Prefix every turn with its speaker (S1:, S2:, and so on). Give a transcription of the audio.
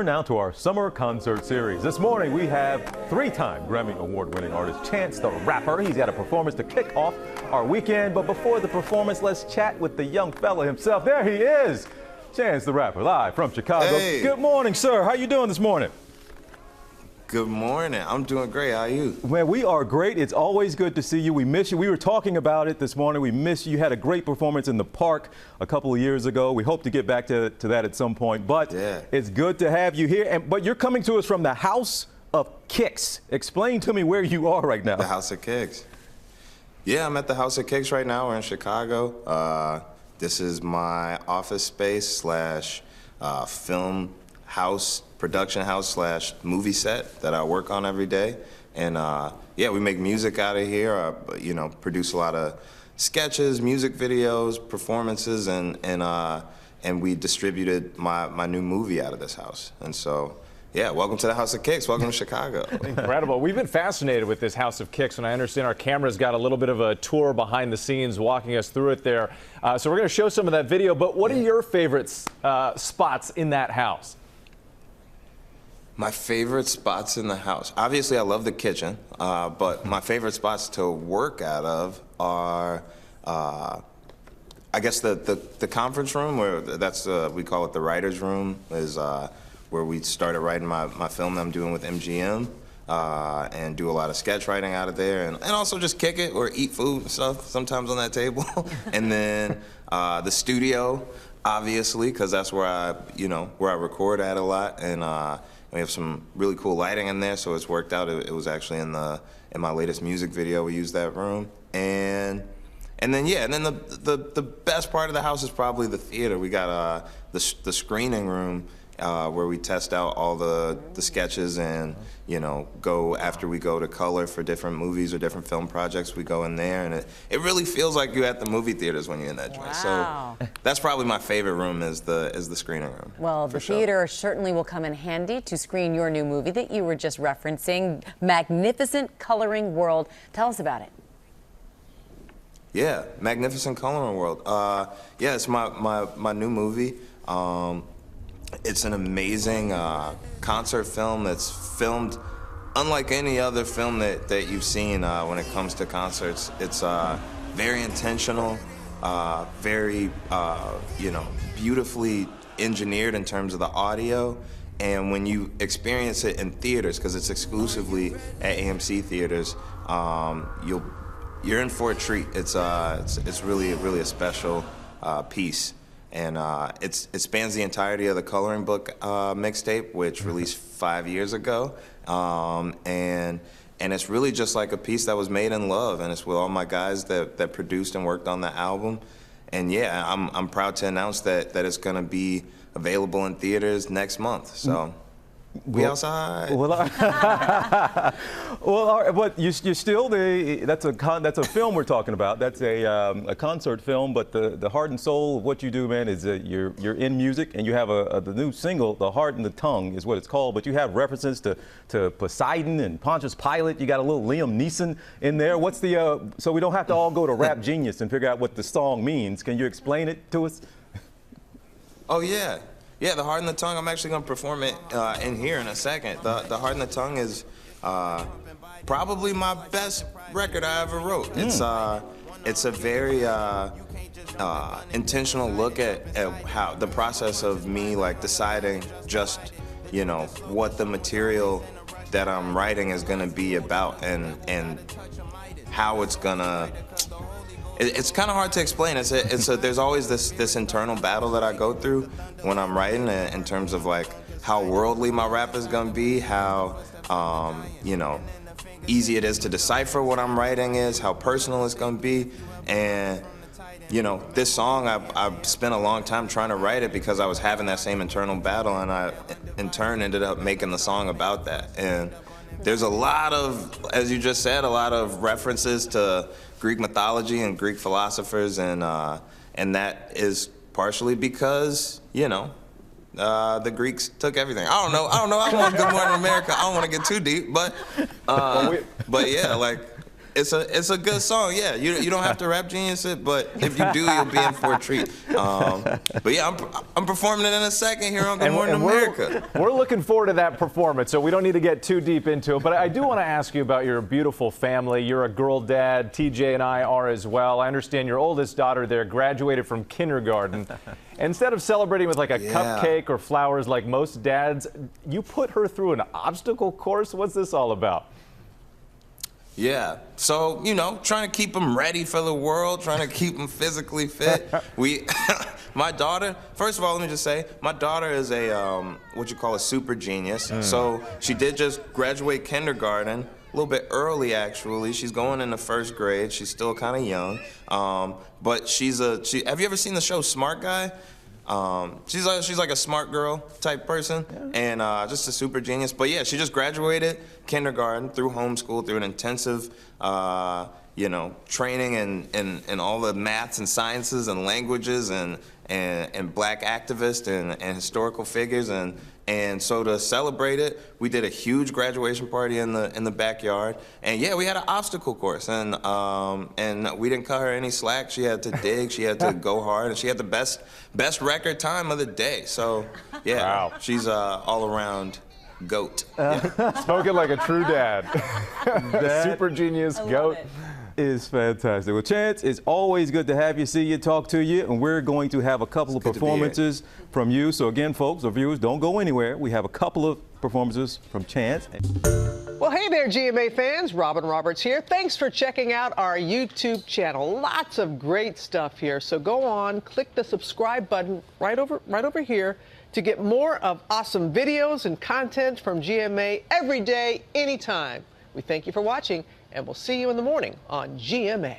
S1: Now to our summer concert series. This morning we have three-time Grammy Award-winning artist Chance the Rapper. He's got a performance to kick off our weekend, but before the performance, let's chat with the young fella himself. There he is, Chance the Rapper, live from Chicago.
S2: Hey.
S1: Good morning, sir. How you doing this morning?
S2: Good morning. I'm doing great. How are you?
S1: Man, we are great. It's always good to see you. We miss you. We were talking about it this morning. We miss you. You had a great performance in the park a couple of years ago. We hope to get back to that at some point. But
S2: Yeah.
S1: It's good to have you here. But you're coming to us from the House of Kicks. Explain to me where you are right now.
S2: The House of Kicks. Yeah, I'm at the House of Kicks right now. We're in Chicago. This is my office space slash film house, production house slash movie set that I work on every day. And yeah, we make music out of here. Produce a lot of sketches, music videos, performances, and we distributed my new movie out of this house. And so, yeah, welcome to the House of Kicks. Welcome to Chicago.
S3: Incredible. We've been fascinated with this House of Kicks, and I understand our camera's got a little bit of a tour behind the scenes walking us through it there. So we're going to show some of that video, but what are your favorite spots in that house?
S2: My favorite spots in the house. Obviously, I love the kitchen, but my favorite spots to work out of are, I guess, the conference room, where we call it the writer's room, is where we started writing my film that I'm doing with MGM, and do a lot of sketch writing out of there, and also just kick it or eat food and stuff sometimes on that table. And then the studio, obviously, because that's where I record at a lot, and we have some really cool lighting in there, so it's worked out. It was actually in my latest music video. We used that room, and then the best part of the house is probably the theater. We got the screening room where we test out all the sketches, and go after we go to color for different movies or different film projects. We go in there, and it really feels like you're at the movie theaters when you're in that joint.
S4: Wow.
S2: So that's probably my favorite room is the screening room.
S4: Well, the theater certainly will come in handy to screen your new movie that you were just referencing, Magnificent Coloring World. Tell us about it.
S2: Yeah, Magnificent Coloring World. Yeah, it's my new movie. It's an amazing concert film that's filmed unlike any other film that you've seen when it comes to concerts. It's very intentional, very beautifully engineered in terms of the audio. And when you experience it in theaters, because it's exclusively at AMC theaters, you're in for a treat. It's really a special piece. And it spans the entirety of the Coloring Book mixtape, which released 5 years ago. And it's really just like a piece that was made in love, and it's with all my guys that produced and worked on the album. And yeah, I'm proud to announce that it's gonna be available in theaters next month. So. We outside.
S1: But you're still that's a film we're talking about. That's a concert film. But the heart and soul of what you do, man, is you're in music, and you have the new single, "The Heart and the Tongue," is what it's called. But you have references to Poseidon and Pontius Pilate. You got a little Liam Neeson in there. What's so we don't have to all go to Rap Genius and figure out what the song means. Can you explain it to us?
S2: Oh yeah. Yeah, The Heart and the Tongue, I'm actually going to perform it in here in a second. The Heart and the Tongue is probably my best record I ever wrote. It's a very intentional look at how the process of me deciding just, what the material that I'm writing is going to be about, and how it's going to... It's kind of hard to explain. There's always this internal battle that I go through when I'm writing, in terms of how worldly my rap is gonna be, how easy it is to decipher what I'm writing is, how personal it's gonna be, and this song I spent a long time trying to write it because I was having that same internal battle, and I in turn ended up making the song about that. And there's a lot of, as you just said, a lot of references to Greek mythology and Greek philosophers, and that is partially because, the Greeks took everything. I don't know. I don't want Good Morning America. I don't want to get too deep, but yeah, It's a good song, yeah. You don't have to rap genius it, but if you do, you'll be in for a treat. But yeah, I'm performing it in a second here on Good Morning America.
S3: We're looking forward to that performance, so we don't need to get too deep into it. But I do want to ask you about your beautiful family. You're a girl dad. TJ and I are as well. I understand your oldest daughter there graduated from kindergarten. Instead of celebrating with like a cupcake or flowers like most dads, you put her through an obstacle course. What's this all about?
S2: Yeah, so, you know, trying to keep them ready for the world, trying to keep them physically fit. My daughter, first of all, let me just say, my daughter is a, what you call a super genius. So she did just graduate kindergarten, a little bit early, actually. She's going into first grade. She's still kind of young. But have you ever seen the show Smart Guy? She's like a smart girl type person, and just a super genius. But yeah, she just graduated kindergarten through homeschool, through an intensive, you know, training in all the maths and sciences and languages and black activists and historical figures. And so to celebrate it, we did a huge graduation party in the backyard. And yeah, we had an obstacle course, and we didn't cut her any slack. She had to dig, she had to go hard, and she had the best record time of the day. So yeah,
S3: wow.
S2: She's all around goat. Yeah.
S3: Spoken like a true dad. Super genius goat.
S1: Is fantastic. Well, Chance, it's always good to have you, see you, talk to you, and we're going to have a couple of performances from you. So again, folks, or viewers, don't go anywhere. We have a couple of performances from Chance.
S5: Well, hey there, GMA fans. Robin Roberts here. Thanks for checking out our YouTube channel. Lots of great stuff here. So go on, click the subscribe button right over here to get more of awesome videos and content from GMA every day, anytime. We thank you for watching, and we'll see you in the morning on GMA.